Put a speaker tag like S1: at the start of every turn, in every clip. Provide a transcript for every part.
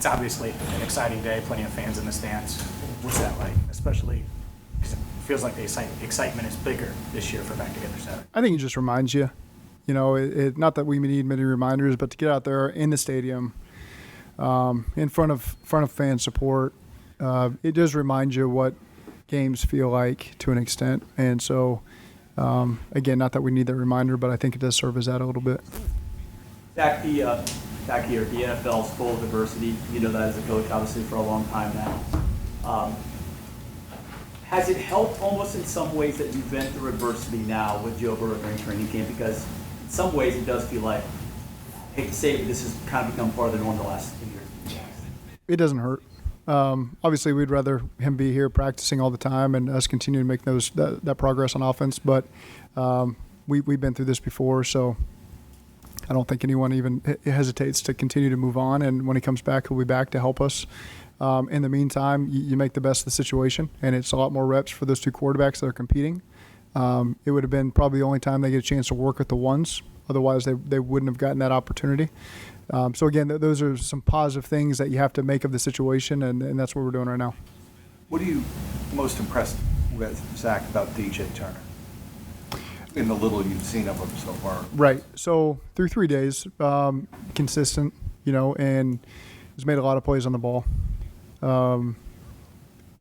S1: It's obviously an exciting day, plenty of fans in the stands. What's that like, especially because it feels like the excitement is bigger this year for Back Together Saturday?
S2: I think it just reminds you, not that we need many reminders, but to get out there in the stadium, in front of fan support, it does remind you what games feel like to an extent. And so, again, not that we need that reminder, but I think it does serve as that a little bit.
S3: Zac, back here, the NFL is full of diversity. You know that as a coach, obviously, for a long time now. Has it helped almost in some ways that you've been through adversity now with Joe Burrow during training camp? Because in some ways it does feel like, I hate to say it, this has kind of become part of the norm the last 2 years.
S2: It doesn't hurt. Obviously, we'd rather him be here practicing all the time and us continue to make that progress on offense. But we've been through this before, so I don't think anyone even hesitates to continue to move on. And when he comes back, he'll be back to help us. In the meantime, you make the best of the situation, and it's a lot more reps for those two quarterbacks that are competing. It would have been probably the only time they get a chance to work with the ones. Otherwise, they wouldn't have gotten that opportunity. So, again, those are some positive things that you have to make of the situation, and that's what we're doing right now.
S4: What are you most impressed with, Zac, about DJ Turner? In the little you've seen of him so far.
S2: Right. So, through 3 days, consistent, and has made a lot of plays on the ball. And,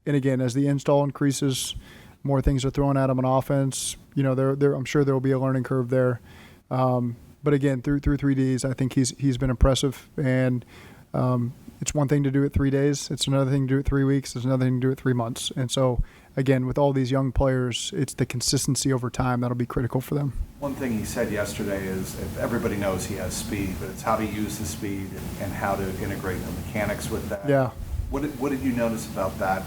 S2: again, as the install increases, more things are thrown at him on offense. I'm sure there will be a learning curve there. But again, through 3 days, I think he's been impressive. And it's one thing to do it 3 days. It's another thing to do it 3 weeks. It's another thing to do it 3 months. And so, again, with all these young players, it's the consistency over time that'll be critical for them.
S4: One thing he said yesterday is everybody knows he has speed, but it's how to use the speed and how to integrate the mechanics with that.
S2: Yeah.
S4: What did you notice about that,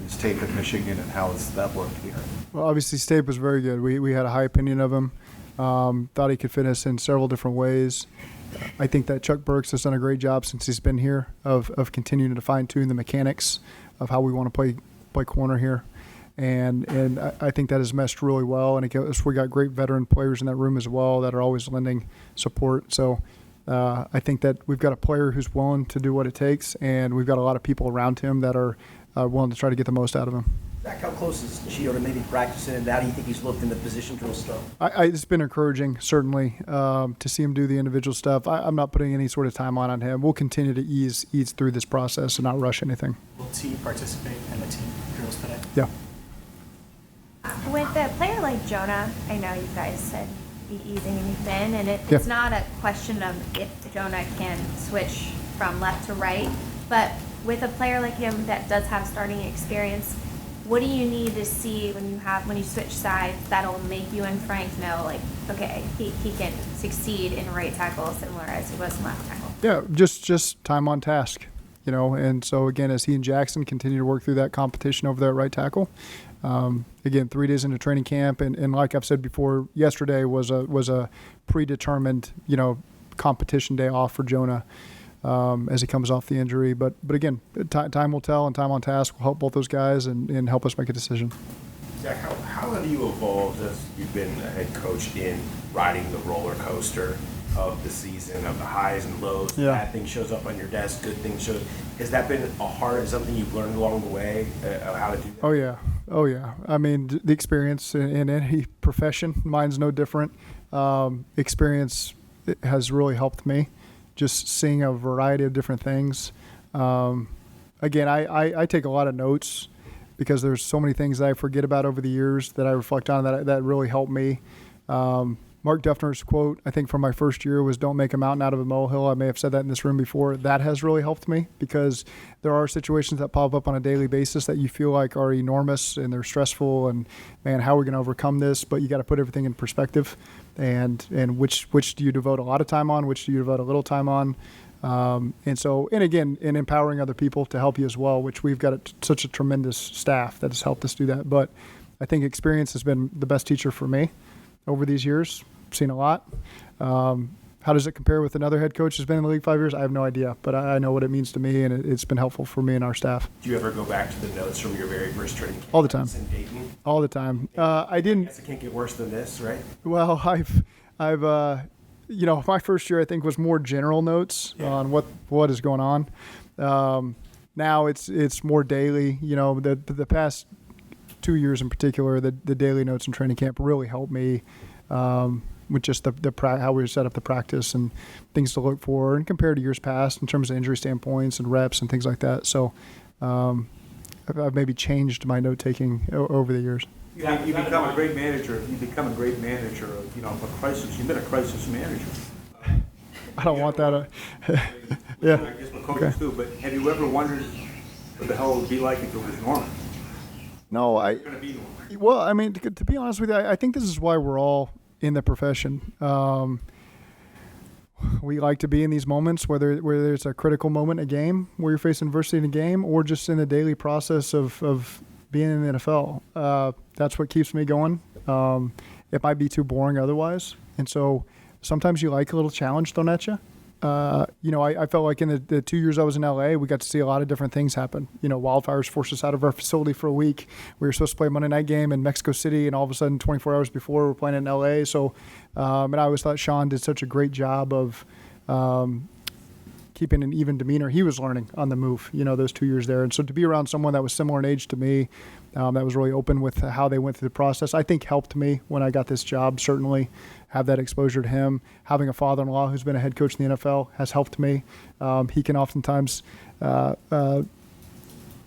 S4: his tape at Michigan, and how has that worked here?
S2: Well, obviously, his tape was very good. We had a high opinion of him. Thought he could fit us in several different ways. I think that Chuck Burks has done a great job since he's been here of continuing to fine-tune the mechanics of how we want to play corner here. And I think that has meshed really well. And we got great veteran players in that room as well that are always lending support. So I think that we've got a player who's willing to do what it takes, and we've got a lot of people around him that are willing to try to get the most out of him.
S5: Zac, how close is Gio to maybe practicing, and how do you think he's looked in the position drills stuff?
S2: It's been encouraging, certainly, to see him do the individual stuff. I'm not putting any sort of timeline on him. We'll continue to ease through this process and not rush anything.
S1: Will T participate in the team drills today?
S2: Yeah.
S6: With a player like Jonah, I know you guys said be easing him in, and it's not a question of if Jonah can switch from left to right, but with a player like him that does have starting experience, what do you need to see when you switch sides that'll make you and Frank know, like, okay, he can succeed in right tackle similar as he was in left tackle? Yeah,
S2: just time on task, and so again, as he and Jackson continue to work through that competition over there at right tackle, again, 3 days into training camp, and like I've said before, yesterday was a predetermined, competition day off for Jonah. As he comes off the injury. But again, time will tell, and time on task will help both those guys and help us make a decision.
S7: Zac, how have you evolved as you've been a head coach in riding the roller coaster of the season, of the highs and lows?
S2: Yeah.
S7: Bad things shows up on your desk, good things show. Has that been something you've learned along the way, how to do that?
S2: Oh, yeah. I mean, the experience in any profession, mine's no different. Experience has really helped me. Just seeing a variety of different things. Again, I take a lot of notes because there's so many things that I forget about over the years that I reflect on that really helped me. Mark Duffner's quote, I think from my first year, was "Don't make a mountain out of a molehill." I may have said that in this room before. That has really helped me because there are situations that pop up on a daily basis that you feel like are enormous and they're stressful, and man, how are we going to overcome this? But you got to put everything in perspective, and which do you devote a lot of time on, which do you devote a little time on, and again, in empowering other people to help you as well, which we've got such a tremendous staff that has helped us do that. But I think experience has been the best teacher for me over these years. Seen a lot. How does it compare with another head coach who's been in the league 5 years? I have no idea, but I know what it means to me, and it's been helpful for me and our staff.
S7: Do you ever go back to the notes from your very first training camp?
S2: All the time.
S7: In Dayton?
S2: All the time. I didn't.
S7: I guess it can't get worse than this, right?
S2: Well, I've my first year I think was more general notes on what is going on. Now it's more daily. The past 2 years in particular, the daily notes in training camp really helped me with just how we set up the practice and things to look for, and compared to years past in terms of injury standpoints and reps and things like that. So I've maybe changed my note taking over the years.
S4: You become a great manager. You become a great manager of a crisis. You've been a crisis manager.
S2: I don't want that.
S4: Yeah. I guess what coaches do. But have you ever wondered what the hell it would be like if it was normal?
S8: No,
S4: It's going to be normal.
S2: Well, I mean, to be honest with you, I think this is why we're all in the profession. We like to be in these moments, whether it's a critical moment in a game, where you're facing adversity in a game, or just in the daily process of being in the NFL. That's what keeps me going. It might be too boring otherwise. And so sometimes you like a little challenge thrown at you. I felt like in the 2 years I was in LA, we got to see a lot of different things happen. Wildfires forced us out of our facility for a week. We were supposed to play a Monday night game in Mexico City, and all of a sudden, 24 hours before, we're playing in LA. So, and I always thought Sean did such a great job of keeping an even demeanor. He was learning on the move, those 2 years there. And so to be around someone that was similar in age to me, that was really open with how they went through the process, I think helped me when I got this job, certainly. Have that exposure to him. Having a father-in-law who's been a head coach in the NFL has helped me. He can oftentimes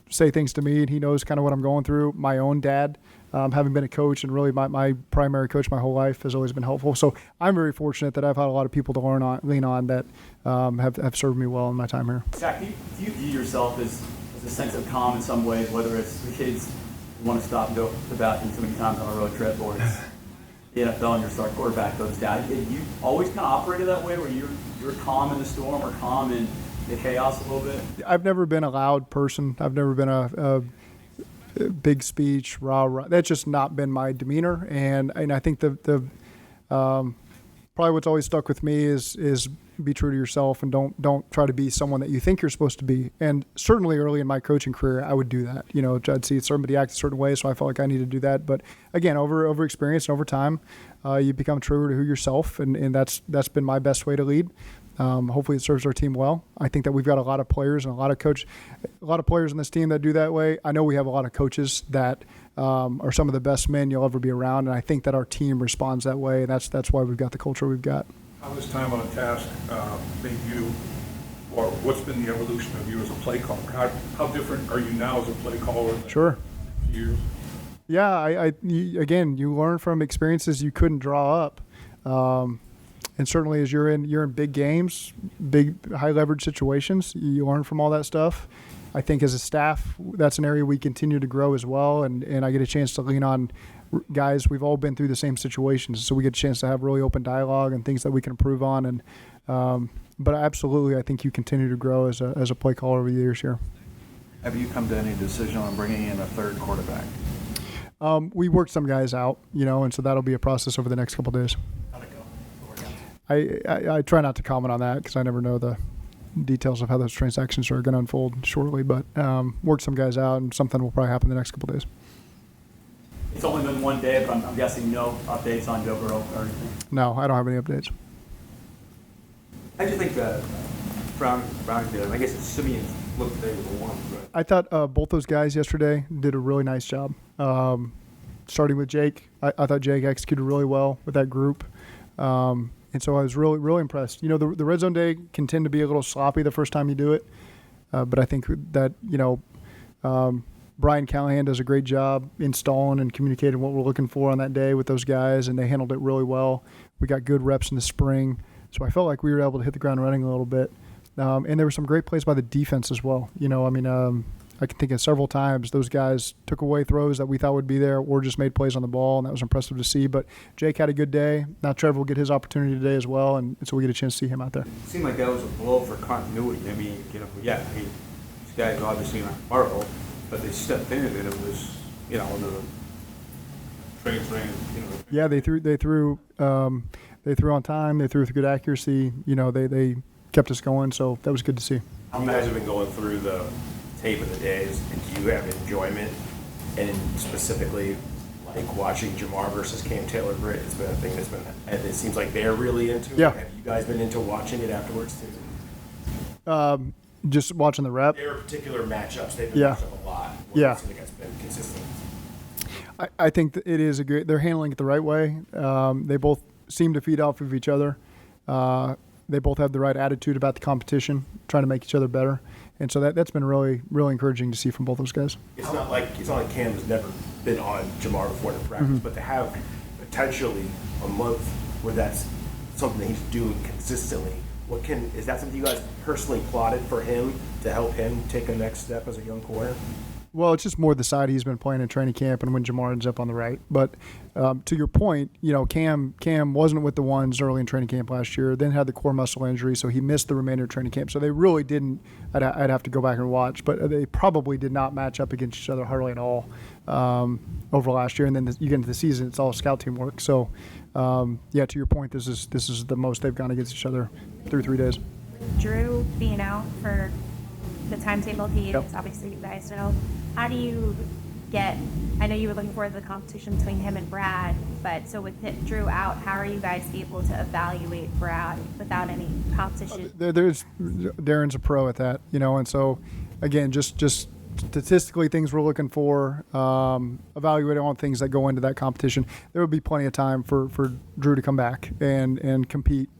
S2: say things to me, and he knows kind of what I'm going through. My own dad, having been a coach, and really my primary coach my whole life, has always been helpful. So I'm very fortunate that I've had a lot of people to lean on that have served me well in my time here.
S3: Zac, do you view yourself as a sense of calm in some ways, whether it's the kids who want to stop and go to the bathroom too many times on a road trip, or it's the NFL and your star quarterback goes down? You always kind of operated that way, where you're calm in the storm or calm in the chaos a little bit?
S2: I've never been a loud person. I've never been a big speech, rah. That's just not been my demeanor. And I think the probably what's always stuck with me is be true to yourself, and don't try to be someone that you think you're supposed to be. And certainly early in my coaching career, I would do that. I'd see somebody act a certain way, so I felt like I needed to do that. But again, over experience and over time, you become truer to who yourself, and that's been my best way to lead. Hopefully it serves our team well. I think that we've got a lot of players and a lot of players in this team that do that way. I know we have a lot of coaches that are some of the best men you'll ever be around, and I think that our team responds that way, and that's why we've got the culture we've got.
S9: How has time on a task made you, or what's been the evolution of you as a play caller? How different are you now as a play caller than
S2: Sure.
S9: a few years?
S2: Yeah, again, you learn from experiences you couldn't draw up. And certainly as you're in big games, big high leverage situations, you learn from all that stuff. I think as a staff, that's an area we continue to grow as well. And I get a chance to lean on guys. We've all been through the same situations, so we get a chance to have really open dialogue and things that we can improve on. And but absolutely, I think you continue to grow as a play caller over the years here.
S4: Have you come to any decision on bringing in a third quarterback?
S2: We worked some guys out, and so that'll be a process over the next couple of days.
S1: How'd it go?
S2: I try not to comment on that because I never know the details of how those transactions are going to unfold shortly, but work some guys out, and something will probably happen the next couple of days.
S3: It's only been one day, but I'm guessing no updates on Joe Burrow or anything.
S2: No, I don't have any updates.
S7: How do you think Brown did? I guess Simeon looked today with the one. Right?
S2: I thought both those guys yesterday did a really nice job. Starting with Jake, I thought Jake executed really well with that group. And so I was really, really impressed. The red zone day can tend to be a little sloppy the first time you do it. But I think that, Brian Callahan does a great job installing and communicating what we're looking for on that day with those guys, and they handled it really well. We got good reps in the spring. So I felt like we were able to hit the ground running a little bit. And there were some great plays by the defense as well. I can think of several times those guys took away throws that we thought would be there or just made plays on the ball, and that was impressive to see. But Jake had a good day. Now Trevor will get his opportunity today as well, and so we get a chance to see him out there.
S7: It seemed like that was a blow for continuity. These guys obviously not Marvel, but they stepped in and it was, the trains ran,
S2: Yeah, they threw on time. They threw with good accuracy. They kept us going, so that was good to see.
S7: You guys have been going through the tape of the days, and do you have enjoyment in specifically
S8: like watching Jamar versus Cam Taylor Britt? It's been a thing that's been, and it seems like they're really into it.
S2: Yeah.
S8: Have you guys been into watching it afterwards too?
S2: Just watching the rep.
S8: There are particular matchups they've been
S2: Yeah.
S8: watching a lot. Where
S2: Yeah.
S8: it seems like it's been consistent.
S2: I think that it is a great. They're handling it the right way. They both seem to feed off of each other. They both have the right attitude about the competition, trying to make each other better, and so that's been really encouraging to see from both those guys.
S8: It's not like Cam has never been on Jamar before in practice, but to have potentially a month where that's something that he's doing consistently. Is that something you guys personally plotted for him to help him take a next step as a young corner?
S2: Well, it's just more the side he's been playing in training camp and when Jamar ends up on the right. But to your point, Cam wasn't with the ones early in training camp last year, then had the core muscle injury, so he missed the remainder of training camp. So they really didn't, I'd have to go back and watch, but they probably did not match up against each other hardly at all over last year. And then you get into the season, it's all scout team work. So, to your point, this is the most they've gone against each other through 3 days.
S6: Drew being out for the timetable he is,
S2: Yep.
S6: obviously you guys know. How do you get, I know you were looking forward to the competition between him and Brad, but so with Drew out, how are you guys able to evaluate Brad without any competition?
S2: There's Darren's a pro at that, and so again, just statistically things we're looking for, evaluating all things that go into that competition. There would be plenty of time for Drew to come back and compete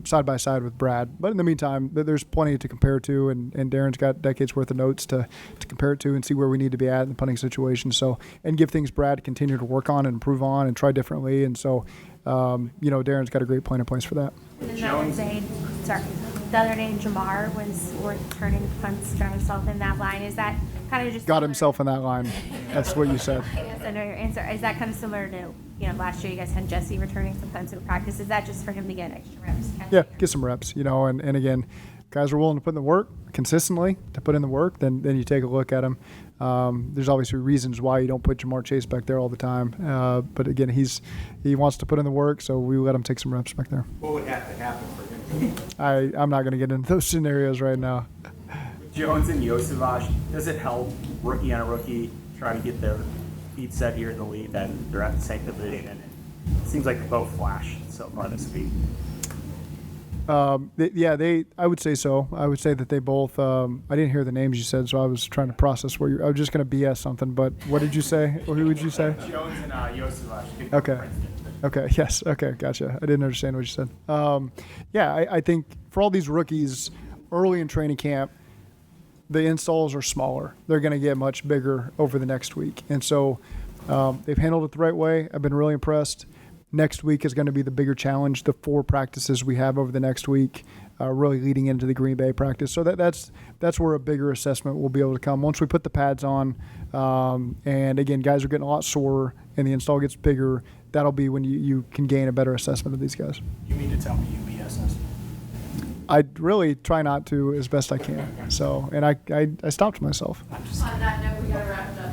S2: side by side with Brad. But in the meantime, there's plenty to compare to, and Darren's got decades worth of notes to compare it to and see where we need to be at in the punting situation. So, and give things Brad to continue to work on and improve on and try differently. And so, Darren's got a great plan in place for that.
S6: And then the other day, Jamar was returning punts, got himself in that line. Is that kind of just
S2: Got himself in that line. That's what you said.
S6: Yes, I know your answer. Is that kind of similar to last year you guys had Jesse returning some punts in practice? Is that just for him to get extra reps?
S2: Yeah, get some reps, and again, guys are willing to put in the work consistently to put in the work, then you take a look at him. There's obviously reasons why you don't put Jamar Chase back there all the time. But again, he wants to put in the work, so we let him take some reps back there.
S8: What would have to happen for him?
S2: I'm not going to get into those scenarios right now.
S3: Jones and Yosevich, does it help rookie on a rookie try to get their feet set here in the league that they're at the same division? And it seems like they both flash so far this week.
S2: I would say so. I would say that they both. I didn't hear the names you said, so I was trying to process I was just going to BS something. But what did you say? Or who would you say?
S3: Jones and Yosevich.
S2: Okay. Okay. Yes. Okay. Gotcha. I didn't understand what you said. I think for all these rookies early in training camp, the installs are smaller. They're going to get much bigger over the next week, and so they've handled it the right way. I've been really impressed. Next week is going to be the bigger challenge. The 4 practices we have over the next week, really leading into the Green Bay practice. So that's where a bigger assessment will be able to come once we put the pads on. And again, guys are getting a lot sore, and the install gets bigger. That'll be when you can gain a better assessment of these guys.
S1: You mean to tell me you BS us?
S2: I really try not to as best I can. So, and I stopped myself.
S10: On that note, we gotta wrap it up.